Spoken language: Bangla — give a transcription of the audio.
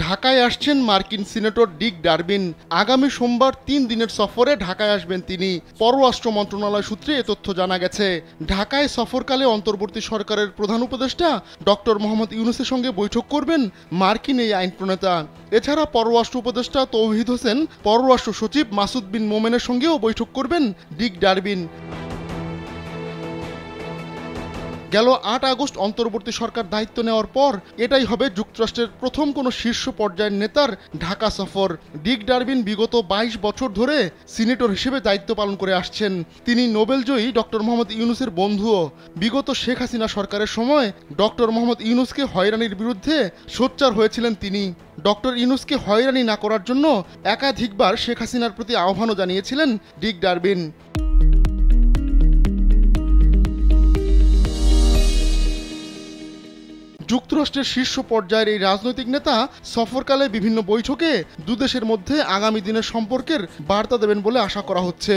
ঢাকায় আসছেন মার্কিন সিনেটর ডিক ডারবিন। আগামী সোমবার ৩ দিনের সফরে ঢাকায় আসবেন তিনি। পররাষ্ট্র মন্ত্রণালয় সূত্রে এ তথ্য জানা গেছে। ঢাকায় সফরকালে অন্তর্বর্তী সরকারের প্রধান উপদেষ্টা ডক্টর মোহাম্মদ ইউনূসের সঙ্গে বৈঠক করবেন মার্কিন এই আইন প্রণেতা। এছাড়া পররাষ্ট্র উপদেষ্টা তৌহিদ হোসেন, পররাষ্ট্র সচিব মাসুদ বিন মোমেনের সঙ্গেও বৈঠক করবেন ডিক ডারবিন। গেল ৮ আগস্ট অন্তর্বর্তী সরকার দায়িত্ব নেওয়ার পর এটাই হবে যুক্তরাষ্ট্রের প্রথম কোনো শীর্ষ পর্যায়ের নেতার ঢাকা সফর। ডিক ডারবিন বিগত ২২ বছর ধরে সিনেটর হিসেবে দায়িত্ব পালন করে আসছেন। তিনি নোবেলজয়ী ডক্টর মোহাম্মদ ইউনূসের বন্ধুও। বিগত শেখ হাসিনা সরকারের সময় ডক্টর মোহাম্মদ ইউনূসকে হয়রানির বিরুদ্ধে সোচ্চার হয়েছিলেন তিনি। ডক্টর ইউনূসকে হয়রানি না করার জন্য একাধিকবার শেখ হাসিনার প্রতি আহ্বানও জানিয়েছিলেন ডিক ডারবিন। যুক্তরাষ্ট্রের শীর্ষ পর্যায়ের এই রাজনৈতিক নেতা সফরকালে বিভিন্ন বৈঠকে দুদেশের মধ্যে আগামী দিনের সম্পর্কের বার্তা দেবেন বলে আশা করা হচ্ছে।